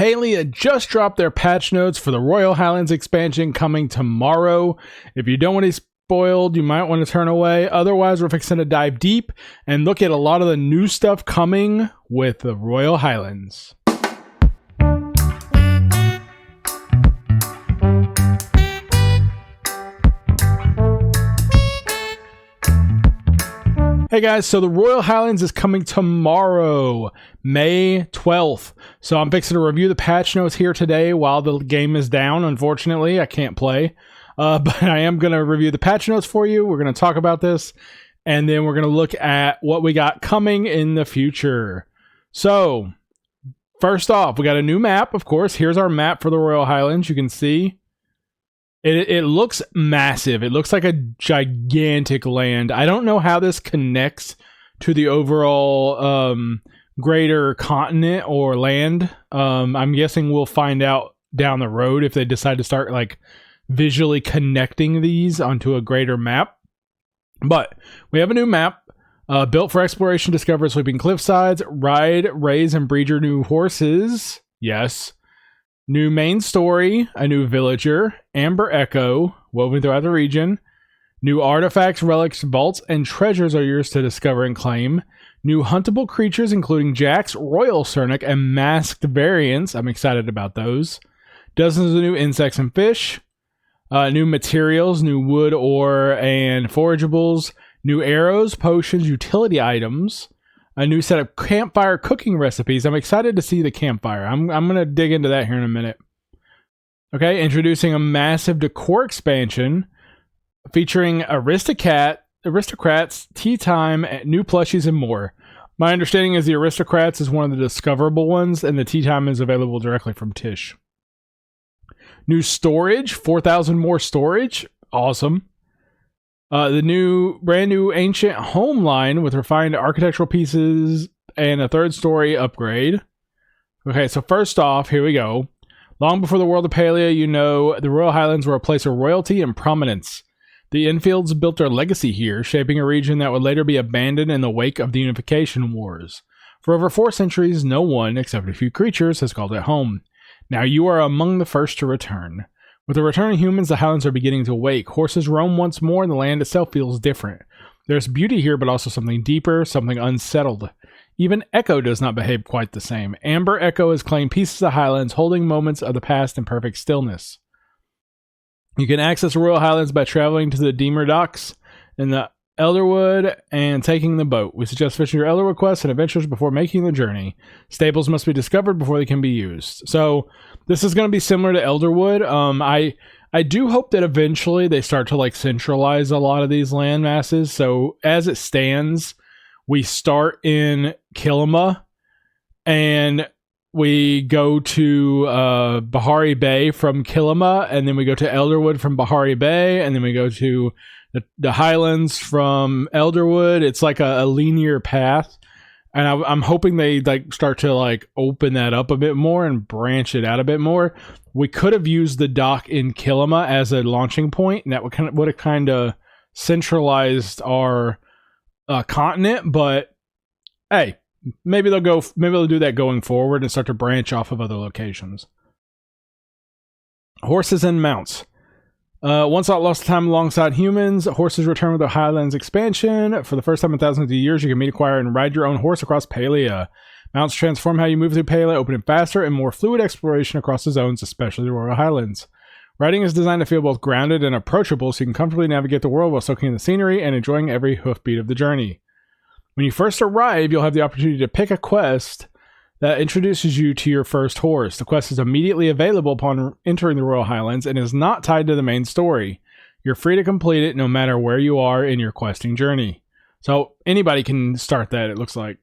Palia just dropped their patch notes for the Royal Highlands expansion coming tomorrow. If you don't want to be spoiled, you might want to turn away. Otherwise, we're fixing to dive deep and look at a lot of the new stuff coming with the Royal Highlands. Hey guys, so the Royal Highlands is coming tomorrow, May 12th. So I'm fixing to review the patch notes here today while the game is down. Unfortunately, I can't play. But I am going to review the patch notes for you. We're going to talk about this. And then we're going to look at what we got coming in the future. So, first off, we got a new map, of course. Here's our map for the Royal Highlands. You can see. It looks massive. It looks like a gigantic land. I don't know how this connects to the overall greater continent or land. I'm guessing we'll find out down the road if they decide to start like visually connecting these onto a greater map. But we have a new map built for exploration, discover sweeping cliffsides, ride, raise, and breed your new horses. Yes. New main story, a new villager, Amber Echo, woven throughout the region. New artifacts, relics, vaults, and treasures are yours to discover and claim. New huntable creatures, including Jax, Royal Cernic, and masked variants. I'm excited about those. Dozens of new insects and fish. New materials, new wood, ore, and forageables. New arrows, potions, utility items. A new set of campfire cooking recipes. I'm excited to see the campfire. I'm going to dig into that here in a minute. Okay, introducing a massive decor expansion featuring Aristocrats, Tea Time, new plushies, and more. My understanding is the Aristocrats is one of the discoverable ones, and the Tea Time is available directly from Tish. New storage, 4,000 more storage. Awesome. The brand new ancient home line with refined architectural pieces and a third story upgrade. Okay, so first off, here we go. Long before the world of Palia, you know, the Royal Highlands were a place of royalty and prominence. The Infields built their legacy here, shaping a region that would later be abandoned in the wake of the Unification Wars. For over 4 centuries, no one, except a few creatures, has called it home. Now you are among the first to return. With the returning humans, the Highlands are beginning to wake. Horses roam once more, and the land itself feels different. There's beauty here, but also something deeper, something unsettled. Even Echo does not behave quite the same. Amber Echo has claimed pieces of the Highlands, holding moments of the past in perfect stillness. You can access the Royal Highlands by traveling to the Deemer Docks in the Elderwood and taking the boat. We suggest fishing your Elderwood quests and adventures before making the journey. Stables must be discovered before they can be used. So this is going to be similar to Elderwood. I do hope that eventually they start to like centralize a lot of these land masses. So as it stands, we start in Kilima and we go to Bahari Bay from Kilima, and then we go to Elderwood from Bahari Bay, and then we go to the Highlands from Elderwood. It's like a linear path, and I'm hoping they like start to like open that up a bit more and branch it out a bit more. We could have used the dock in Kilima as a launching point, and that would have kind of centralized our continent. But hey, maybe they'll do that going forward and start to branch off of other locations. Horses and mounts. Once not lost time alongside humans, horses return with the Highlands expansion. For the first time in thousands of years, you can meet, acquire, and ride your own horse across Palia. Mounts transform how you move through Palia, opening faster and more fluid exploration across the zones, especially the Royal Highlands. Riding is designed to feel both grounded and approachable, so you can comfortably navigate the world while soaking in the scenery and enjoying every hoofbeat of the journey. When you first arrive, you'll have the opportunity to pick a quest that introduces you to your first horse. The quest is immediately available upon entering the Royal Highlands and is not tied to the main story. You're free to complete it no matter where you are in your questing journey. So anybody can start that, it looks like.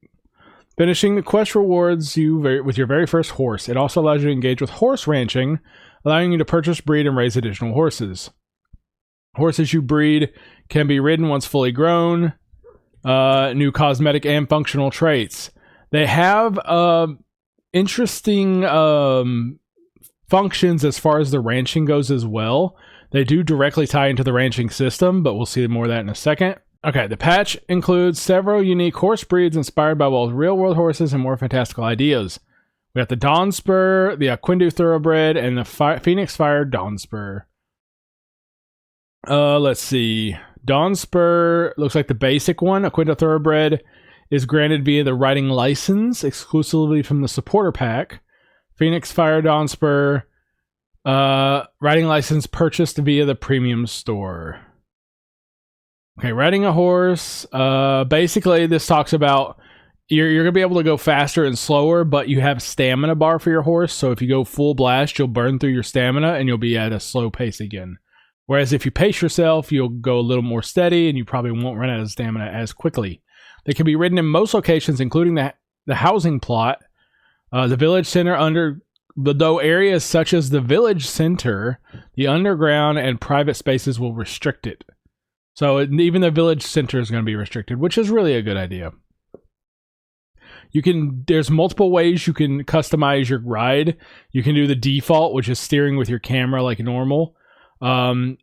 Finishing the quest rewards you with your very first horse. It also allows you to engage with horse ranching, allowing you to purchase, breed, and raise additional horses. Horses you breed can be ridden once fully grown. New cosmetic and functional traits. They have interesting functions as far as the ranching goes as well. They do directly tie into the ranching system, but we'll see more of that in a second. Okay, the patch includes several unique horse breeds inspired by both real-world horses and more fantastical ideas. We got the Dawn Spur, the Aquindu Thoroughbred, and the Phoenix Fire Dawn Spur. Let's see. Dawn Spur looks like the basic one. Aquindu Thoroughbred is granted via the riding license exclusively from the supporter pack. Phoenix Fire Dawn Spur, riding license purchased via the premium store. Okay, riding a horse. Basically, this talks about you're going to be able to go faster and slower, but you have stamina bar for your horse. So if you go full blast, you'll burn through your stamina and you'll be at a slow pace again. Whereas if you pace yourself, you'll go a little more steady and you probably won't run out of stamina as quickly. They can be ridden in most locations, including the housing plot, the village center, though areas such as the village center, the underground, and private spaces will restrict it. So even the village center is going to be restricted, which is really a good idea. There's multiple ways you can customize your ride. You can do the default, which is steering with your camera like normal. Then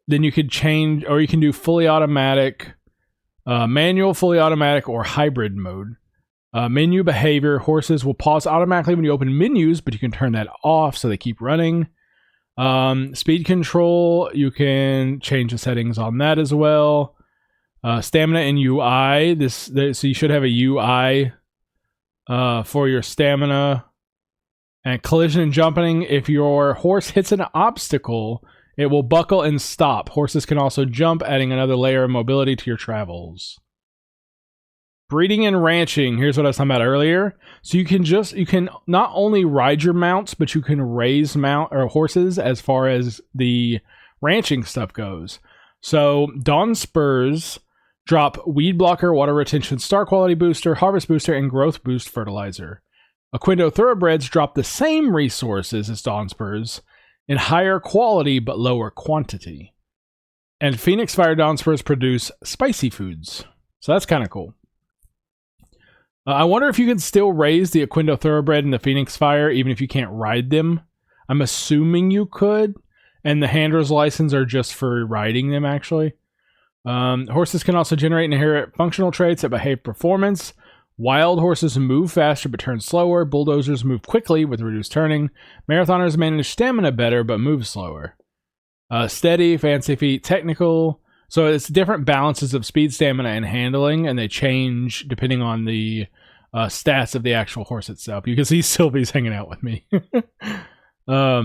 you could change, or you can do fully automatic, manual, fully automatic, or hybrid mode. Menu behavior. Horses will pause automatically when you open menus, but you can turn that off so they keep running. Speed control. You can change the settings on that as well. Stamina and UI. So you should have a UI for your stamina. And collision and jumping. If your horse hits an obstacle, it will buckle and stop. Horses can also jump, adding another layer of mobility to your travels. Breeding and ranching. Here's what I was talking about earlier. So you can not only ride your mounts, but you can raise horses as far as the ranching stuff goes. So Dawn Spurs drop weed blocker, water retention, star quality booster, harvest booster, and growth boost fertilizer. Aquindu Thoroughbreds drop the same resources as Dawn Spurs in higher quality but lower quantity. And Phoenix Fire Dawn Spurs produce spicy foods. So that's kind of cool. I wonder if you can still raise the Aquindu Thoroughbred and the Phoenix Fire even if you can't ride them. I'm assuming you could. And the handler's license are just for riding them, actually. Horses can also generate and inherit functional traits that behave performance. Wild horses move faster but turn slower. Bulldozers move quickly with reduced turning. Marathoners manage stamina better but move slower. Steady, fancy feet, technical. So it's different balances of speed, stamina, and handling, and they change depending on the stats of the actual horse itself. You can see Sylvie's hanging out with me. Now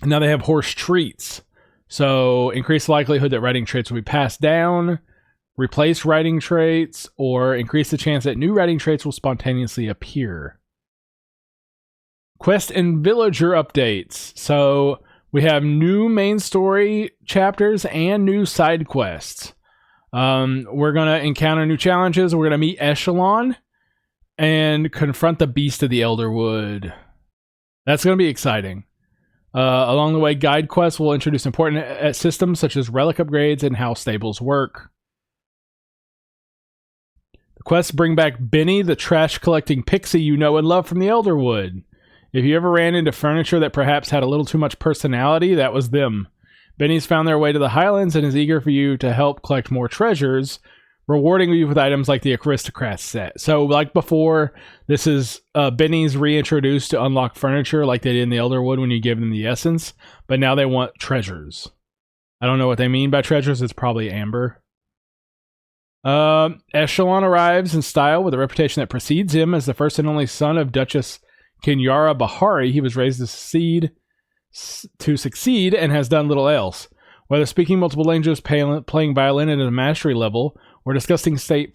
they have horse treats. So increase the likelihood that riding traits will be passed down, replace riding traits, or increase the chance that new riding traits will spontaneously appear. Quest and villager updates. So we have new main story chapters and new side quests. We're going to encounter new challenges. We're going to meet Echelon and confront the Beast of the Elderwood. That's going to be exciting. Along the way, guide quests will introduce important systems such as relic upgrades and how stables work. The quests bring back Benny, the trash-collecting pixie you know and love from the Elderwood. If you ever ran into furniture that perhaps had a little too much personality, that was them. Benny's found their way to the Highlands and is eager for you to help collect more treasures, rewarding you with items like the Aristocrat set. So, like before, this is Benny's reintroduced to unlock furniture like they did in the Elderwood when you give them the essence, but now they want treasures. I don't know what they mean by treasures. It's probably amber. Echelon arrives in style with a reputation that precedes him as the first and only son of Duchess Kinyara Bahari. He was raised to succeed and has done little else. Whether speaking multiple languages, playing violin at a mastery level, or discussing state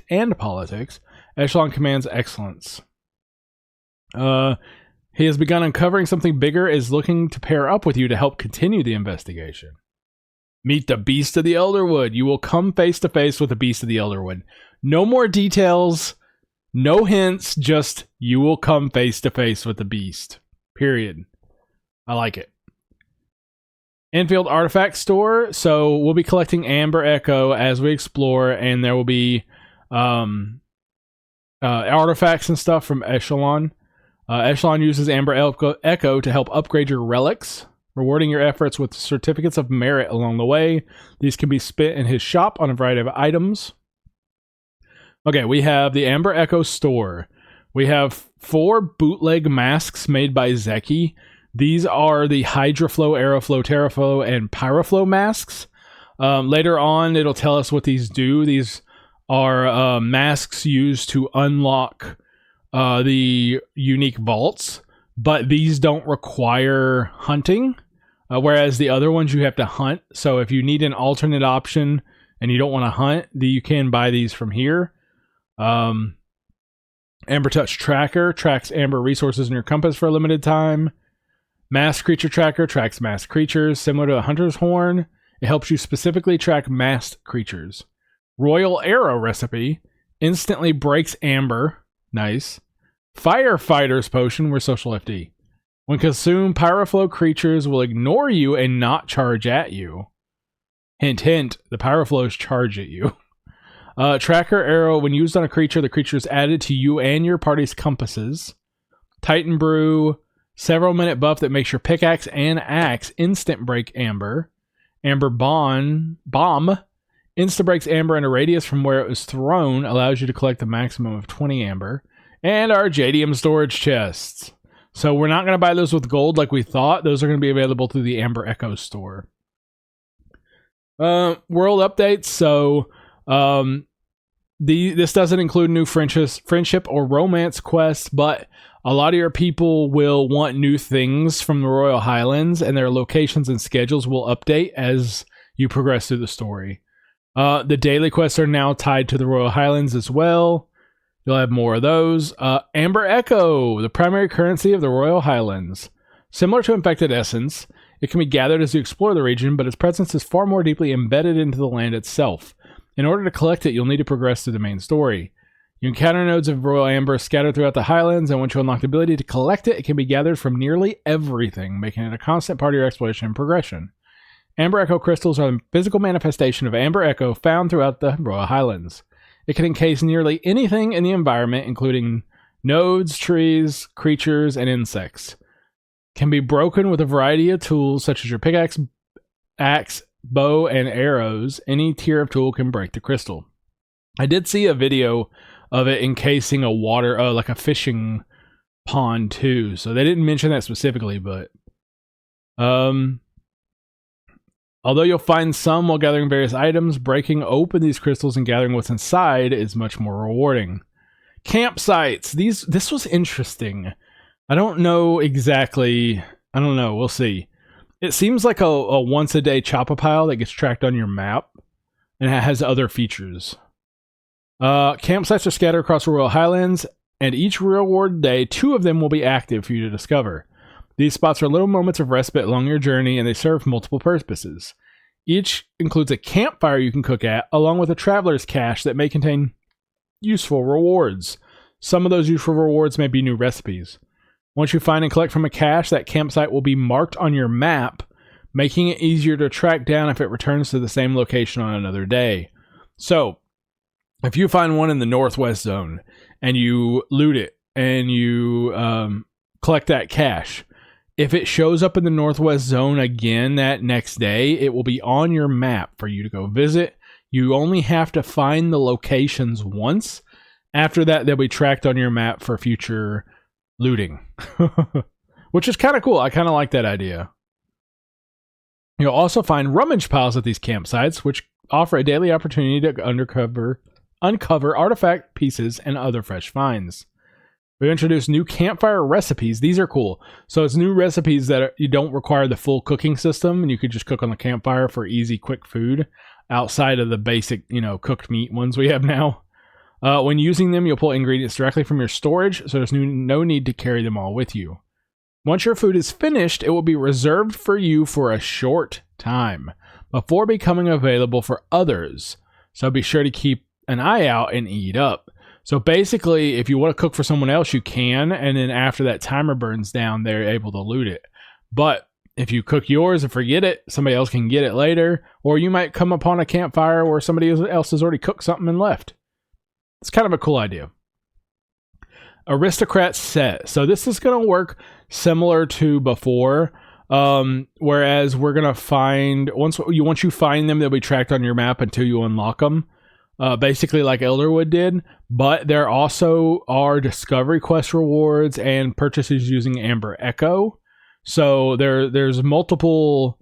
and politics, Echelon commands excellence. He has begun uncovering something bigger, is looking to pair up with you to help continue the investigation. Meet the Beast of the Elderwood. You will come face to face with the Beast of the Elderwood. No more details, no hints, just you will come face to face with the Beast. Period. I like it. Enfield Artifact Store. So we'll be collecting Amber Echo as we explore, and there will be artifacts and stuff from Echelon. Echelon uses Amber Echo to help upgrade your relics, rewarding your efforts with certificates of merit along the way. These can be spent in his shop on a variety of items. Okay, we have the Amber Echo Store. We have 4 bootleg masks made by Zeki. These are the Hydraflow, Aeroflow, Terraflow, and Pyroflow masks. Later on, it'll tell us what these do. These are masks used to unlock the unique vaults, but these don't require hunting, whereas the other ones you have to hunt. So if you need an alternate option and you don't want to hunt, you can buy these from here. Amber Touch Tracker tracks amber resources in your compass for a limited time. Masked Creature Tracker tracks masked creatures. Similar to a Hunter's Horn, it helps you specifically track masked creatures. Royal Arrow Recipe instantly breaks amber. Nice. Firefighter's Potion, we're social FD. When consumed, Pyroflow creatures will ignore you and not charge at you. Hint, hint, the Pyroflows charge at you. Tracker Arrow, when used on a creature, the creature is added to you and your party's compasses. Titan Brew, several minute buff that makes your pickaxe and axe instant break amber. Amber Bomb, insta breaks amber in a radius from where it was thrown, allows you to collect a maximum of 20 amber. And our JDM storage chests. So we're not going to buy those with gold like we thought. Those are going to be available through the Amber Echo store. World updates. So this doesn't include new friendship or romance quests, but a lot of your people will want new things from the Royal Highlands, and their locations and schedules will update as you progress through the story. The daily quests are now tied to the Royal Highlands as well. You'll have more of those. Amber Echo, the primary currency of the Royal Highlands. Similar to Infected Essence, it can be gathered as you explore the region, but its presence is far more deeply embedded into the land itself. In order to collect it, you'll need to progress through the main story. You encounter nodes of Royal Amber scattered throughout the Highlands, and once you unlock the ability to collect it, it can be gathered from nearly everything, making it a constant part of your exploration and progression. Amber Echo crystals are the physical manifestation of Amber Echo found throughout the Royal Highlands. It can encase nearly anything in the environment, including nodes, trees, creatures, and insects. Can be broken with a variety of tools, such as your pickaxe, axe, bow, and arrows. Any tier of tool can break the crystal. I did see a video of it encasing a water, like a fishing pond too. So they didn't mention that specifically, but although you'll find some while gathering various items, breaking open these crystals and gathering what's inside is much more rewarding. Campsites. This was interesting. I don't know exactly. I don't know. We'll see. It seems like a once a day choppa pile that gets tracked on your map, and it has other features. Campsites are scattered across the Royal Highlands, and each reward day, 2 of them will be active for you to discover. These spots are little moments of respite along your journey, and they serve multiple purposes. Each includes a campfire you can cook at, along with a traveler's cache that may contain useful rewards. Some of those useful rewards may be new recipes. Once you find and collect from a cache, that campsite will be marked on your map, making it easier to track down if it returns to the same location on another day. So, if you find one in the Northwest Zone, and you loot it, and you collect that cache, if it shows up in the Northwest Zone again that next day, it will be on your map for you to go visit. You only have to find the locations once. After that, they'll be tracked on your map for future looting, which is kind of cool. I kind of like that idea. You'll also find rummage piles at these campsites, which offer a daily opportunity to uncover artifact pieces and other fresh finds. We introduced new campfire recipes. These are cool. So it's new recipes that you don't require the full cooking system, and you could just cook on the campfire for easy, quick food outside of the basic, cooked meat ones we have now. When using them, you'll pull ingredients directly from your storage, so there's no need to carry them all with you. Once your food is finished, it will be reserved for you for a short time before becoming available for others. So be sure to keep an eye out and eat up. So basically, if you want to cook for someone else, you can, and then after that timer burns down, they're able to loot it. But if you cook yours and forget it, somebody else can get it later, or you might come upon a campfire where somebody else has already cooked something and left. It's kind of a cool idea. Aristocrat set. So this is going to work similar to before, whereas we're going to find, once you find them, they'll be tracked on your map until you unlock them. basically like Elderwood did, but there also are discovery quest rewards and purchases using Amber Echo. So there's multiple.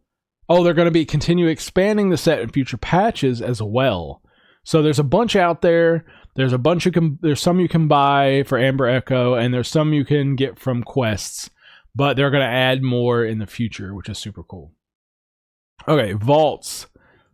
Oh, they're going to continue expanding the set in future patches as well. So there's a bunch out there. There's some you can buy for Amber Echo, and there's some you can get from quests, but they're going to add more in the future, which is super cool. Okay, vaults.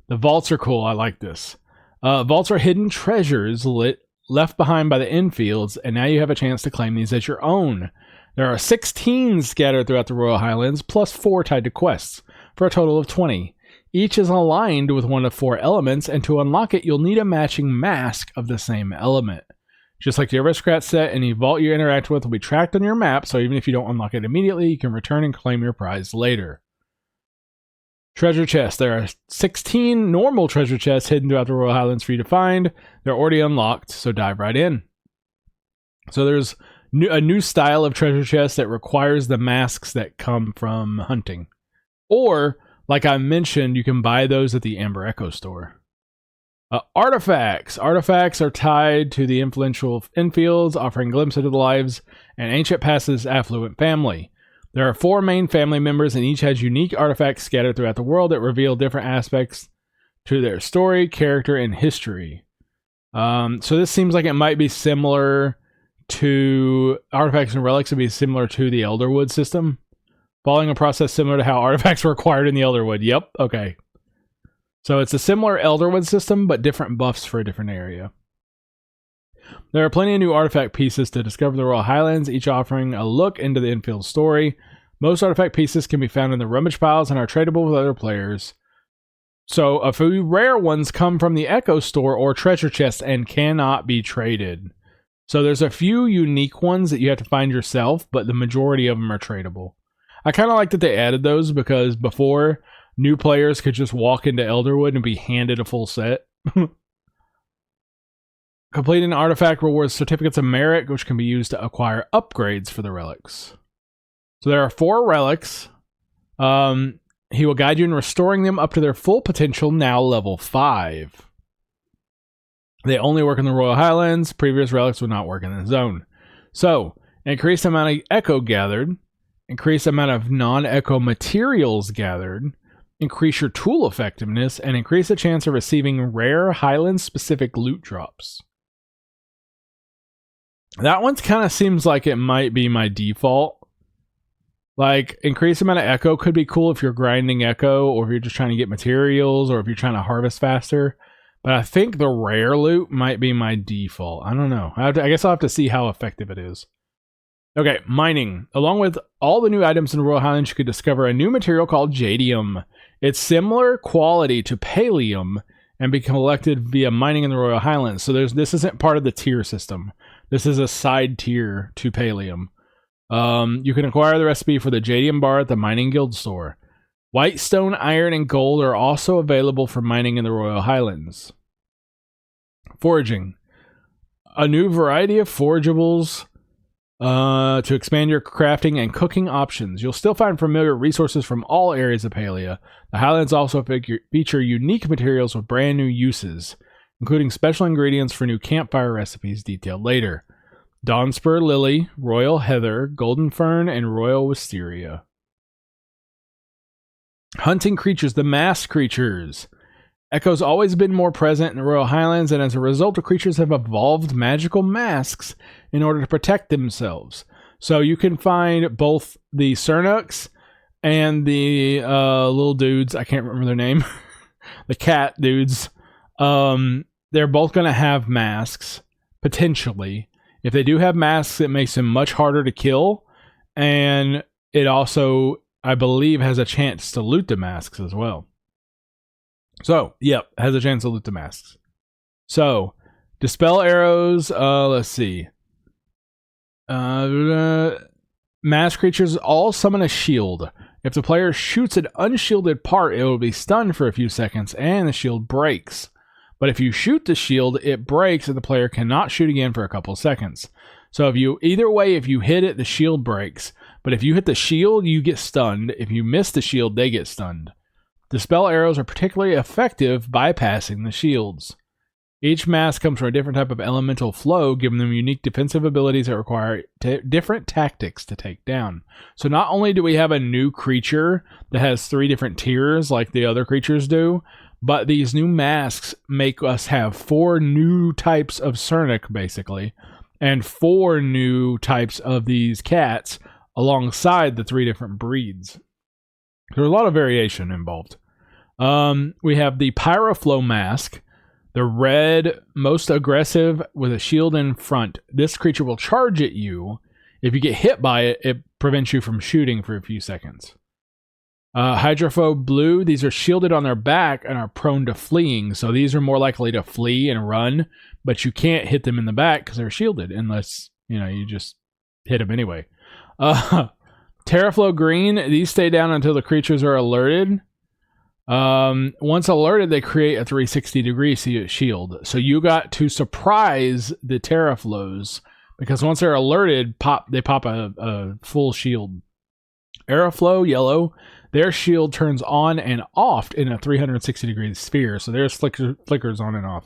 The vaults are cool. I like this. Vaults are hidden treasures left behind by the infields, and now you have a chance to claim these as your own. There are 16 scattered throughout the Royal Highlands, plus 4 tied to quests, for a total of 20. Each is aligned with one of 4 elements, and to unlock it, you'll need a matching mask of the same element. Just like the Aristocrat set, any vault you interact with will be tracked on your map, so even if you don't unlock it immediately, you can return and claim your prize later. Treasure chests. There are 16 normal treasure chests hidden throughout the Royal Highlands for you to find. They're already unlocked, so dive right in. So there's a new style of treasure chest that requires the masks that come from hunting. Or, like I mentioned, you can buy those at the Amber Echo store. Artifacts. Artifacts are tied to the influential infields, offering glimpses of the lives and ancient past's affluent family. There are 4 main family members, and each has unique artifacts scattered throughout the world that reveal different aspects to their story, character, and history. So this seems like it might be similar to artifacts and relics would be similar to the Elderwood system. Following a process similar to how artifacts were acquired in the Elderwood. Yep, okay. So it's a similar Elderwood system, but different buffs for a different area. There are plenty of new artifact pieces to discover the Royal Highlands, each offering a look into the infield story. Most artifact pieces can be found in the rummage piles and are tradable with other players. So a few rare ones come from the Echo store or treasure chests and cannot be traded. So there's a few unique ones that you have to find yourself, but the majority of them are tradable. I kind of like that they added those because before, new players could just walk into Elderwood and be handed a full set. Completing artifact rewards certificates of merit, which can be used to acquire upgrades for the relics. So there are 4 relics. He will guide you in restoring them up to their full potential, now level 5. They only work in the Royal Highlands. Previous relics will not work in the zone. So, increase the amount of echo gathered, increase the amount of non-echo materials gathered, increase your tool effectiveness, and increase the chance of receiving rare Highland-specific loot drops. That one kind of seems like it might be my default. Like, increase amount of echo could be cool if you're grinding echo, or if you're just trying to get materials, or if you're trying to harvest faster. But I think the rare loot might be my default. I don't know. I guess I'll have to see how effective it is. Okay, mining. Along with all the new items in the Royal Highlands, you could discover a new material called Jadium. It's similar quality to Palium and be collected via mining in the Royal Highlands. So this isn't part of the tier system. This is a side tier to Palium. You can acquire the recipe for the Jadium bar at the Mining Guild store. White stone, iron, and gold are also available for mining in the Royal Highlands. Foraging. A new variety of forageables to expand your crafting and cooking options. You'll still find familiar resources from all areas of Palia. The Highlands also feature unique materials with brand new uses, including special ingredients for new campfire recipes detailed later. Dawnspur Lily, Royal Heather, Golden Fern, and Royal Wisteria. Hunting creatures, the masked creatures. Echo's always been more present in the Royal Highlands, and as a result, the creatures have evolved magical masks in order to protect themselves. So you can find both the Cernuks and the little dudes, I can't remember their name, the cat dudes. They're both going to have masks, potentially. If they do have masks, it makes them much harder to kill, and it also, I believe, has a chance to loot the masks as well. So, yep, has a chance to loot the masks. So, dispel arrows, let's see. Masked creatures all summon a shield. If the player shoots an unshielded part, it will be stunned for a few seconds, and the shield breaks. But if you shoot the shield, it breaks and the player cannot shoot again for a couple seconds. So either way, if you hit it, the shield breaks. But if you hit the shield, you get stunned. If you miss the shield, they get stunned. Dispel arrows are particularly effective bypassing the shields. Each mask comes from a different type of elemental flow, giving them unique defensive abilities that require different tactics to take down. So not only do we have a new creature that has 3 different tiers like the other creatures do, but these new masks make us have 4 new types of Cernic, basically, and 4 new types of these cats alongside the 3 different breeds. There's a lot of variation involved. We have the Pyroflow mask, the red, most aggressive with a shield in front. This creature will charge at you. If you get hit by it, it prevents you from shooting for a few seconds. Hydrophobe blue, these are shielded on their back and are prone to fleeing. So these are more likely to flee and run, but you can't hit them in the back because they're shielded unless, you just hit them anyway. Terraflow green, these stay down until the creatures are alerted. Once alerted, they create a 360-degree shield. So you got to surprise the Terraflows because once they're alerted, they pop a full shield. Aeroflow yellow, their shield turns on and off in a 360-degree sphere. So there's flickers on and off.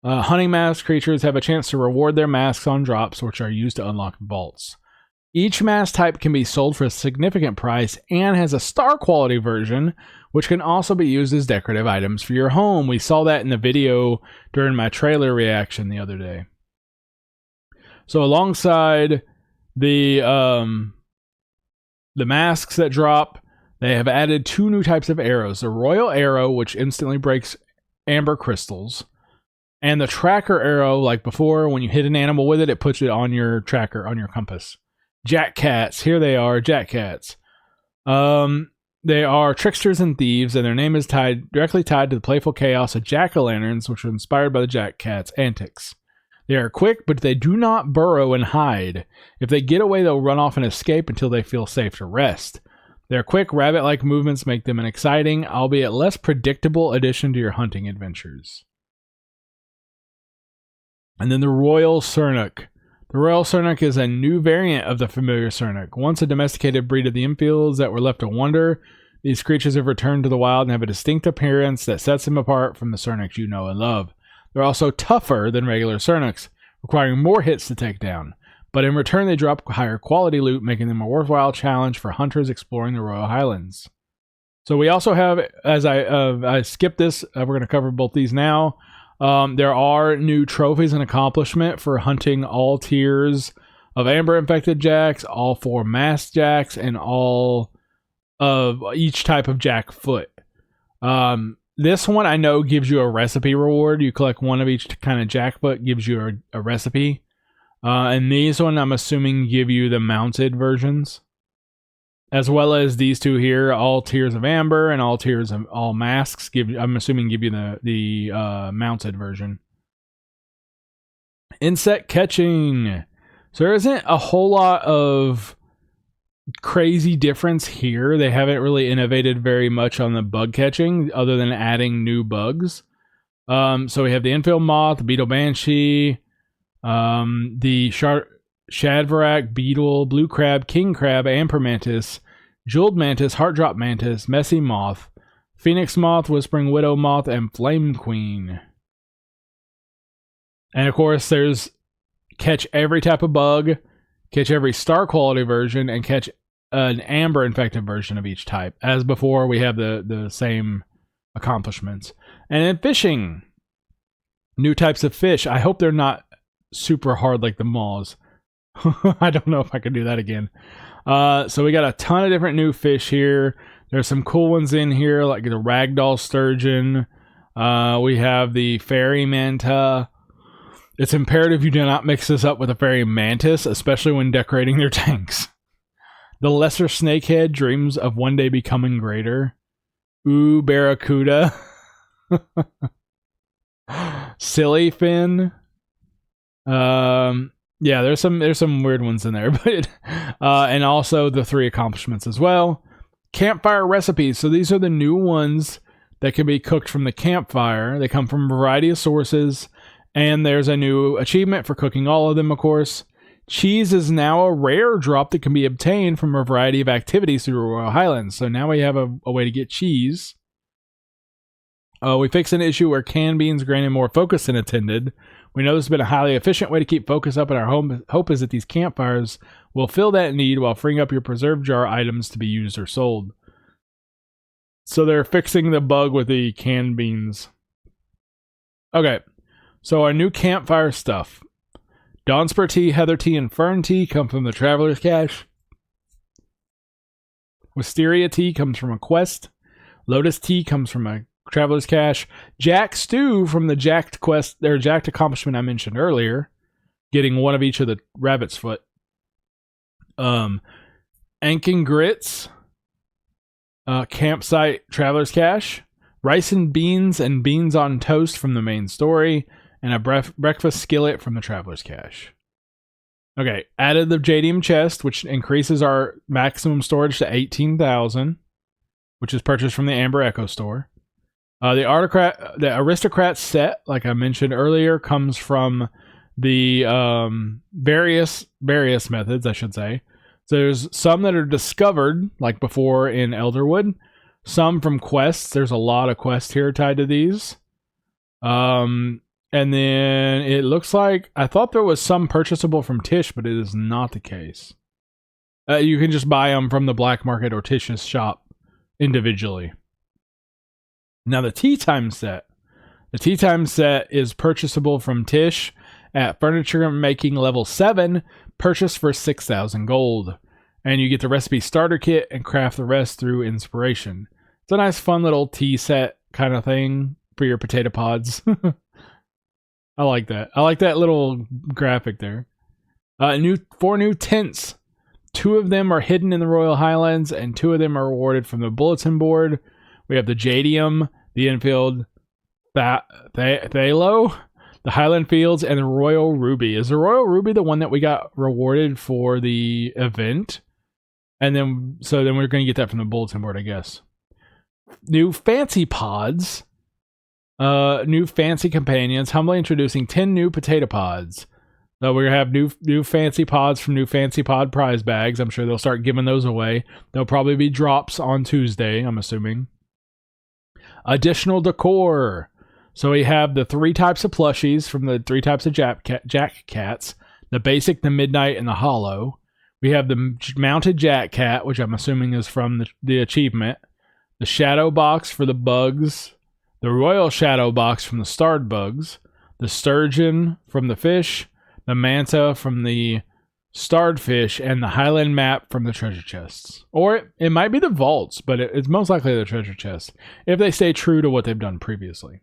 Hunting mask creatures have a chance to reward their masks on drops, which are used to unlock vaults. Each mask type can be sold for a significant price and has a star quality version, which can also be used as decorative items for your home. We saw that in the video during my trailer reaction the other day. So alongside the masks that drop, they have added 2 new types of arrows. The Royal Arrow, which instantly breaks amber crystals, and the Tracker Arrow, like before, when you hit an animal with it, it puts it on your tracker, on your compass. Jack Cats, here they are, Jack Cats. They are tricksters and thieves, and their name is directly tied to the playful chaos of jack-o'-lanterns, which were inspired by the Jack Cat's antics. They are quick, but they do not burrow and hide. If they get away, they'll run off and escape until they feel safe to rest. Their quick, rabbit-like movements make them an exciting, albeit less predictable addition to your hunting adventures. And then the Royal Cernic. The Royal Cernic is a new variant of the familiar Cernic. Once a domesticated breed of the infields that were left to wander, these creatures have returned to the wild and have a distinct appearance that sets them apart from the Cernics you know and love. They're also tougher than regular Cernics, requiring more hits to take down. But in return, they drop higher quality loot, making them a worthwhile challenge for hunters exploring the Royal Highlands. So we also have, as I skipped this, we're going to cover both these now. There are new trophies and accomplishment for hunting all tiers of Amber Infected Jacks, all 4 Masked Jacks, and all of each type of Jack foot. This one I know gives you a recipe reward. You collect 1 of each kind of Jack foot, gives you a recipe. And these one I'm assuming give you the mounted versions. As well as these 2 here, all tiers of Amber and all tiers of all masks I'm assuming give you the mounted version. Insect catching. So there isn't a whole lot of crazy difference here. They haven't really innovated very much on the bug catching other than adding new bugs. So we have the infield moth, beetle banshee, the Shadvarak, beetle, blue crab, king crab, amber mantis, jeweled mantis, heart drop mantis, messy moth, phoenix moth, whispering widow moth, and flame queen. And of course, there's catch every type of bug, catch every star quality version, and catch an amber infected version of each type. As before, we have the same accomplishments. And in fishing, new types of fish. I hope they're not super hard like the maws. I don't know if I can do that again. So we got a ton of different new fish here. There's some cool ones in here, like the ragdoll sturgeon. We have the fairy manta. It's imperative you do not mix this up with a fairy mantis, especially when decorating their tanks. The lesser snakehead dreams of one day becoming greater. Ooh, barracuda. Silly fin. Yeah, there's some weird ones in there, but and also the 3 accomplishments as well. Campfire recipes. So these are the new ones that can be cooked from the campfire. They come from a variety of sources, and there's a new achievement for cooking all of them, of course. Cheese is now a rare drop that can be obtained from a variety of activities through Royal Highlands. So now we have a way to get cheese. We fixed an issue where canned beans granted more focus than intended. We know this has been a highly efficient way to keep focus up in our home. Hope is that these campfires will fill that need while freeing up your preserve jar items to be used or sold. So they're fixing the bug with the canned beans. Okay, so our new campfire stuff. Dawnspur tea, heather tea, and fern tea come from the Traveler's Cache. Wisteria tea comes from a quest. Lotus tea comes from a Traveler's Cache. Jack stew from the Jacked quest, or Jacked accomplishment I mentioned earlier, getting one of each of the rabbit's foot. Ankin grits, campsite Traveler's Cache. Rice and beans on toast from the main story, and a breakfast skillet from the Traveler's Cache. Okay, added the JDM chest, which increases our maximum storage to 18,000, which is purchased from the Amber Echo store. The Aristocrat set, like I mentioned earlier, comes from the various methods, I should say. So there's some that are discovered, like before in Elderwood. Some from quests. There's a lot of quests here tied to these. And then it looks like, I thought there was some purchasable from Tish, but it is not the case. You can just buy them from the black market or Tish's shop individually. Now the Tea Time set. The Tea Time set is purchasable from Tish at Furniture Making Level 7, purchased for 6,000 gold. And you get the recipe starter kit and craft the rest through inspiration. It's a nice fun little tea set kind of thing for your potato pods. I like that. I like that little graphic there. 4 new tents. 2 of them are hidden in the Royal Highlands, and 2 of them are awarded from the bulletin board. We have the Jadium, the Enfield, Thalo, the Highland Fields, and the Royal Ruby. Is the Royal Ruby the one that we got rewarded for the event? And then, so then we're going to get that from the bulletin board, I guess. New fancy pods. New fancy companions. Humbly introducing 10 new potato pods. So we're going to have new fancy pods from new fancy pod prize bags. I'm sure they'll start giving those away. There'll probably be drops on Tuesday, I'm assuming. Additional decor. So we have the 3 types of plushies from the 3 types of Jack Cats. The basic, the midnight, and the hollow. We have the mounted Jack Cat, which I'm assuming is from the achievement. The shadow box for the bugs. The royal shadow box from the starred bugs. The sturgeon from the fish. The manta from the starred fish. And the highland map from the treasure chests. Or it might be the vaults, but it's most likely the treasure chests, if they stay true to what they've done previously.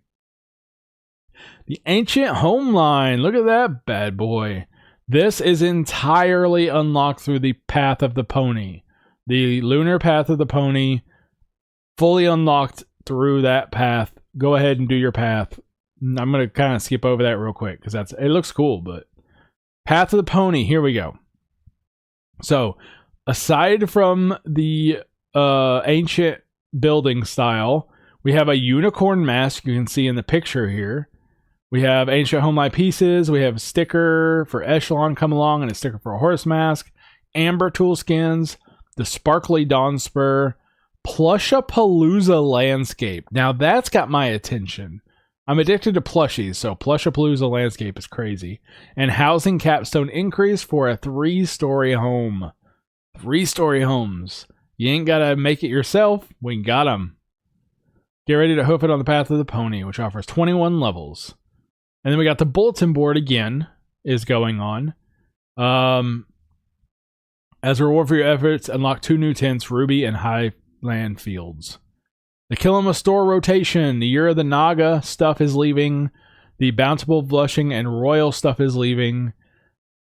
The ancient home line. Look at that bad boy. This is entirely unlocked through the Path of the Pony. The lunar Path of the Pony, fully unlocked through that path. Go ahead and do your path. I'm going to kind of skip over that real quick because it looks cool, but Path of the Pony, here we go. So, aside from the ancient building style, we have a unicorn mask you can see in the picture here. We have ancient homelight pieces. We have a sticker for Echelon come along and a sticker for a horse mask. Amber tool skins. The sparkly Dawn Spur. Plushapalooza landscape. Now that's got my attention. I'm addicted to plushies, so Plushapalooza landscape is crazy. And housing capstone increase for a 3-story home. 3-story homes. You ain't gotta make it yourself. We got them. Get ready to hoof it on the Path of the Pony, which offers 21 levels. And then we got the bulletin board again is going on. As a reward for your efforts, unlock 2 new tents, Ruby and Highland Fields. The Kilima store rotation. The Year of the Naga stuff is leaving. The Bountiful Blushing and Royal stuff is leaving.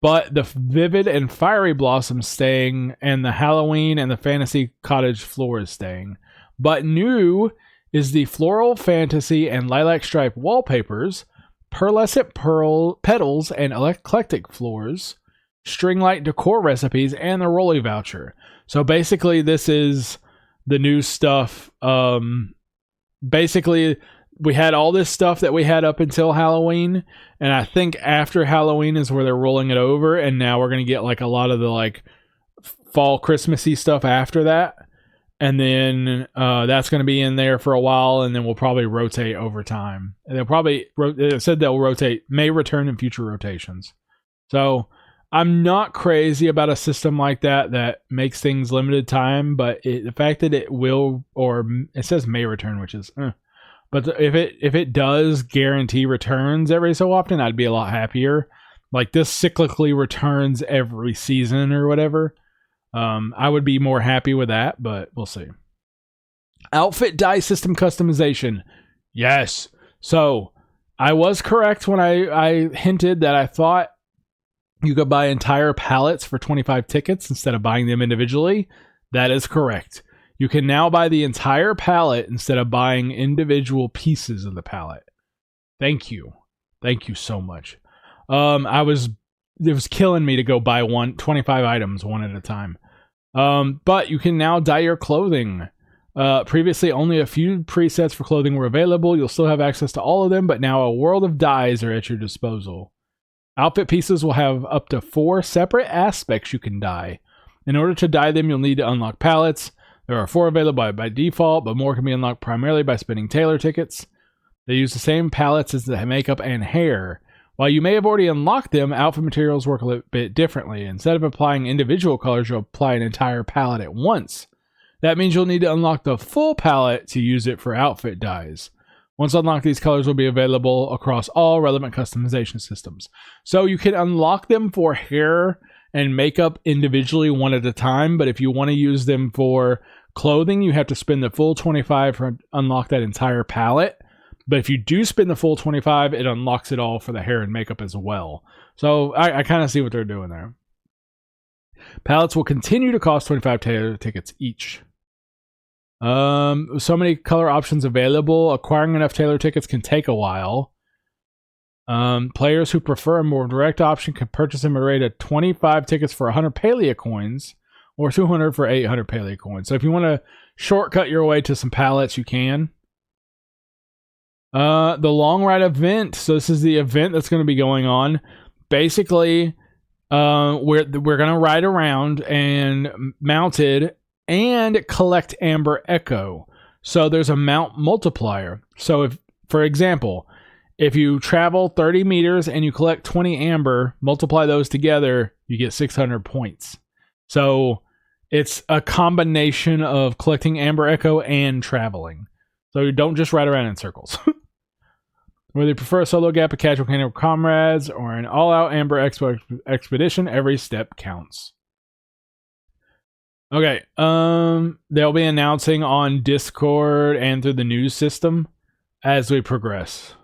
But the Vivid and Fiery Blossom staying, and the Halloween and the Fantasy Cottage floor is staying. But new is the Floral Fantasy and Lilac Stripe wallpapers, pearlescent petals and eclectic floors, string light decor recipes, and the Rolly voucher. So basically this is the new stuff. Basically we had all this stuff that we had up until Halloween, and I think after Halloween is where they're rolling it over, and now we're going to get like a lot of the like fall Christmassy stuff after that. and then that's going to be in there for a while, and then we'll probably rotate over time. And they'll probably it said they'll rotate, may return in future rotations. So I'm not crazy about a system like that makes things limited time, but the fact that it will, or it says may return, which is, but if it does guarantee returns every so often, I'd be a lot happier. Like this cyclically returns every season or whatever. I would be more happy with that, but we'll see. Outfit dye system customization. Yes. So I was correct when I hinted that I thought you could buy entire pallets for 25 tickets instead of buying them individually. That is correct. You can now buy the entire pallet instead of buying individual pieces of the pallet. Thank you. Thank you so much. It was killing me to go buy 25 items one at a time. But you can now dye your clothing. Previously, only a few presets for clothing were available. You'll still have access to all of them, but now a world of dyes are at your disposal. Outfit pieces will have up to 4 separate aspects you can dye. In order to dye them, you'll need to unlock pallets. There are 4 available by default, but more can be unlocked primarily by spending Tailor tickets. They use the same pallets as the makeup and hair. While you may have already unlocked them, outfit materials work a little bit differently. Instead of applying individual colors, you'll apply an entire palette at once. That means you'll need to unlock the full palette to use it for outfit dyes. Once unlocked, these colors will be available across all relevant customization systems. So you can unlock them for hair and makeup individually one at a time, but if you want to use them for clothing, you have to spend the full 25 to unlock that entire palette. But if you do spend the full 25, it unlocks it all for the hair and makeup as well. So I kind of see what they're doing there. Pallets will continue to cost 25 Tailor tickets each. So many color options available. Acquiring enough Tailor tickets can take a while. Players who prefer a more direct option can purchase them at a rate of 25 tickets for 100 Palia coins or 200 for 800 Palia coins. So if you want to shortcut your way to some pallets, you can. The long ride event. So this is the event that's going to be going on. Basically, we're going to ride around and mounted and collect Amber Echo. So there's a mount multiplier. So if, for example, if you travel 30 meters and you collect 20 Amber, multiply those together, you get 600 points. So it's a combination of collecting Amber Echo and traveling. So you don't just ride around in circles. Whether you prefer a solo gap, a casual campaign with comrades, or an all-out Amber expedition, every step counts. Okay, they'll be announcing on Discord and through the news system as we progress.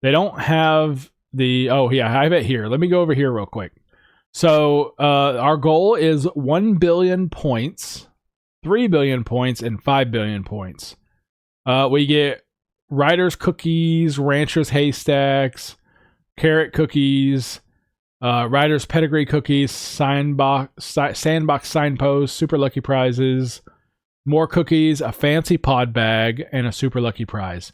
They don't have the... Oh, yeah, I have it here. Let me go over here real quick. So, our goal is 1 billion points, 3 billion points, and 5 billion points. We get Riders Cookies, Ranchers Haystacks, Carrot Cookies, Riders Pedigree Cookies, Sandbox Signposts, Super Lucky Prizes, more cookies, a fancy pod bag, and a Super Lucky Prize.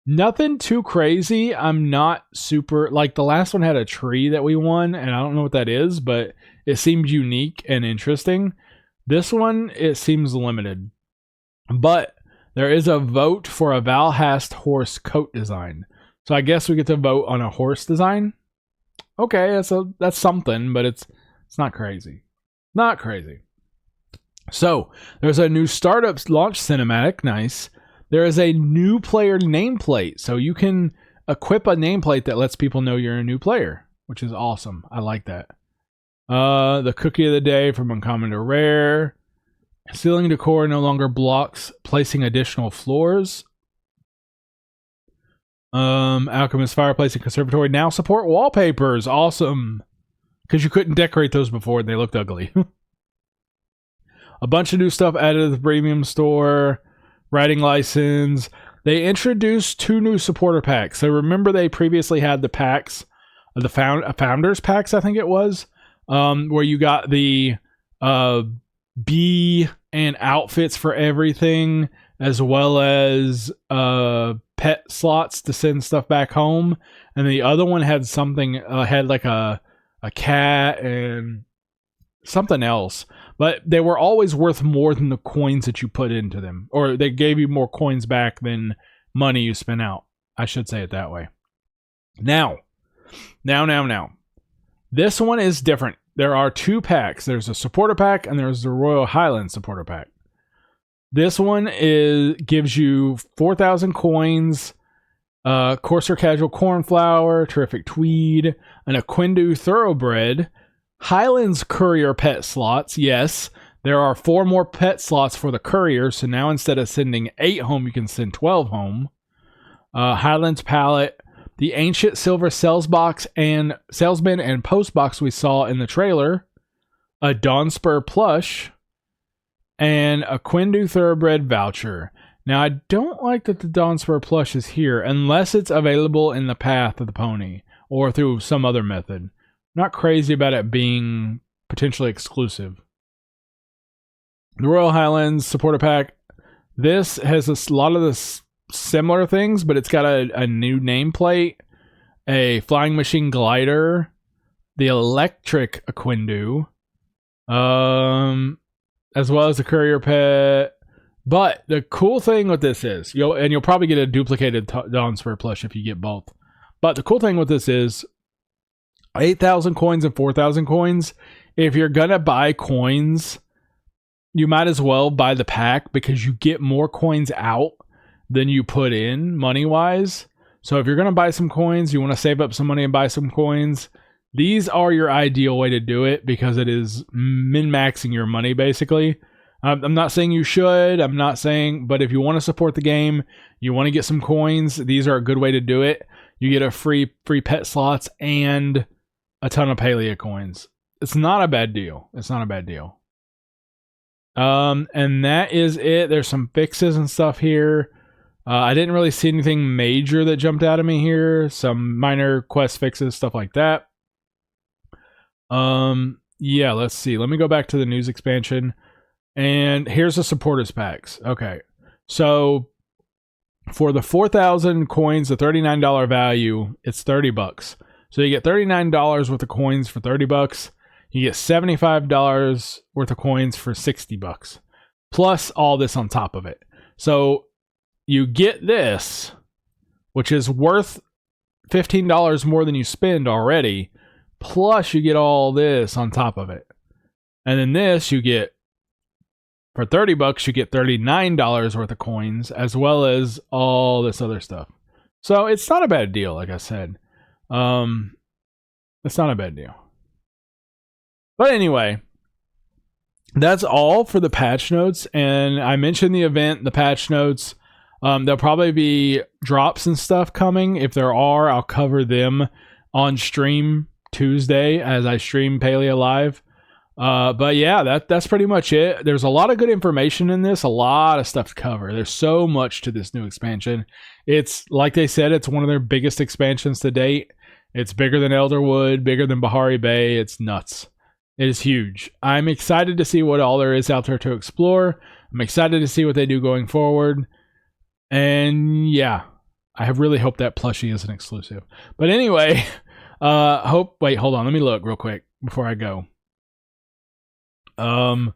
Nothing too crazy. I'm not super... Like, the last one had a tree that we won, and I don't know what that is, but it seemed unique and interesting. This one, it seems limited. But there is a vote for a Valhast horse coat design. So I guess we get to vote on a horse design. Okay, that's something, but it's not crazy. Not crazy. So, there's a new startup launch cinematic. Nice. There is a new player nameplate. So you can equip a nameplate that lets people know you're a new player, which is awesome. I like that. The cookie of the day from uncommon to rare. Ceiling decor no longer blocks placing additional floors. Alchemist Fireplace and Conservatory now support wallpapers. Awesome. Because you couldn't decorate those before and they looked ugly. A bunch of new stuff added to the premium store. Writing license. They introduced 2 new supporter packs. So remember they previously had the packs, the founders packs, I think it was, where you got the bee and outfits for everything, as well as pet slots to send stuff back home. And the other one had something, had like a cat and something else, but they were always worth more than the coins that you put into them, or they gave you more coins back than money you spent out. I should say it that way. Now. This one is different. There are 2 packs. There's a supporter pack and there's the Royal Highlands supporter pack. This one gives you 4,000 coins, Coarser Casual Cornflower, Terrific Tweed, an Aquindu Thoroughbred, Highlands Courier pet slots. Yes, there are 4 more pet slots for the courier, so now instead of sending 8 home, you can send 12 home. Highlands Palette, the Ancient Silver Salesman and Post Box we saw in the trailer, a Dawnspur plush, and a Quindu Thoroughbred voucher. Now, I don't like that the Dawnspur plush is here, unless it's available in the path of the pony, or through some other method. Not crazy about it being potentially exclusive. The Royal Highlands supporter pack. This has a lot of the similar things, but it's got a new nameplate, a flying machine glider, the electric Aquindu, as well as the courier pet. But the cool thing with this is, you'll probably get a duplicated Dawnspur plush if you get both. But the cool thing with this is 8,000 coins and 4,000 coins. If you're gonna buy coins, you might as well buy the pack because you get more coins out than you put in money-wise. So if you're gonna buy some coins, you want to save up some money and buy some coins, these are your ideal way to do it because it is min-maxing your money basically. I'm not saying you should, but if you want to support the game, you want to get some coins, these are a good way to do it. You get a free pet slots and a ton of Palia coins. It's not a bad deal. And that is it. There's some fixes and stuff here. I didn't really see anything major that jumped out at me here. Some minor quest fixes, stuff like that. Yeah, let's see. Let me go back to the news expansion. And here's the supporters packs. Okay. So for the 4,000 coins, the $39 value, it's $30. So you get $39 worth of coins for $30. You get $75 worth of coins for $60. Plus all this on top of it. So you get this, which is worth $15 more than you spend already. Plus you get all this on top of it. And then this you get, for $30, you get $39 worth of coins, as well as all this other stuff. So it's not a bad deal, like I said. It's not a bad deal. But anyway, that's all for the patch notes. And I mentioned the event, the patch notes. There'll probably be drops and stuff coming. If there are, I'll cover them on stream Tuesday as I stream Palia Live. But yeah, that's pretty much it. There's a lot of good information in this, a lot of stuff to cover. There's so much to this new expansion. It's, like they said, it's one of their biggest expansions to date. It's bigger than Elderwood, bigger than Bahari Bay. It's nuts. It is huge. I'm excited to see what all there is out there to explore. I'm excited to see what they do going forward. And yeah, I really hope that plushie is an exclusive. But anyway, wait, hold on. Let me look real quick before I go. Are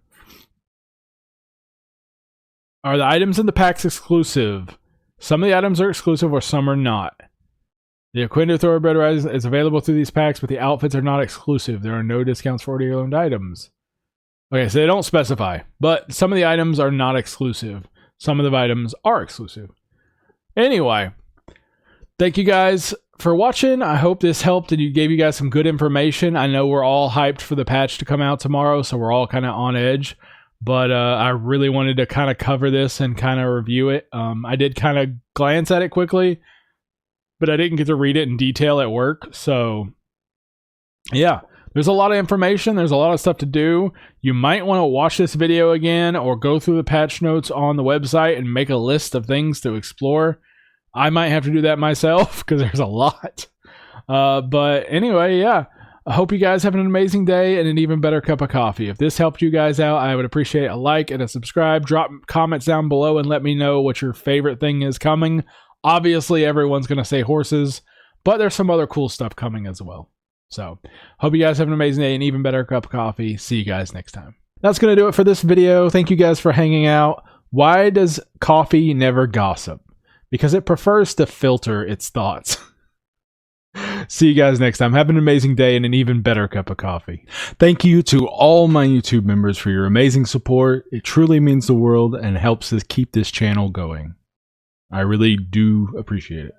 the items in the packs exclusive? Some of the items are exclusive or some are not. The Aquindu Thoroughbred Rise is available through these packs, but the outfits are not exclusive. There are no discounts for already owned items. Okay, so they don't specify, but some of the items are not exclusive. Some of the items are exclusive. Anyway, thank you guys for watching. I hope this helped and gave you guys some good information. I know we're all hyped for the patch to come out tomorrow, so we're all kind of on edge. But I really wanted to kind of cover this and kind of review it. I did kind of glance at it quickly, but I didn't get to read it in detail at work. So yeah, there's a lot of information. There's a lot of stuff to do. You might want to watch this video again or go through the patch notes on the website and make a list of things to explore. I might have to do that myself because there's a lot. But anyway, yeah. I hope you guys have an amazing day and an even better cup of coffee. If this helped you guys out, I would appreciate a like and a subscribe. Drop comments down below and let me know what your favorite thing is coming. Obviously, everyone's going to say horses, but there's some other cool stuff coming as well. So, hope you guys have an amazing day, an even better cup of coffee. See you guys next time. That's going to do it for this video. Thank you guys for hanging out. Why does coffee never gossip? Because it prefers to filter its thoughts. See you guys next time. Have an amazing day and an even better cup of coffee. Thank you to all my YouTube members for your amazing support. It truly means the world and helps us keep this channel going. I really do appreciate it.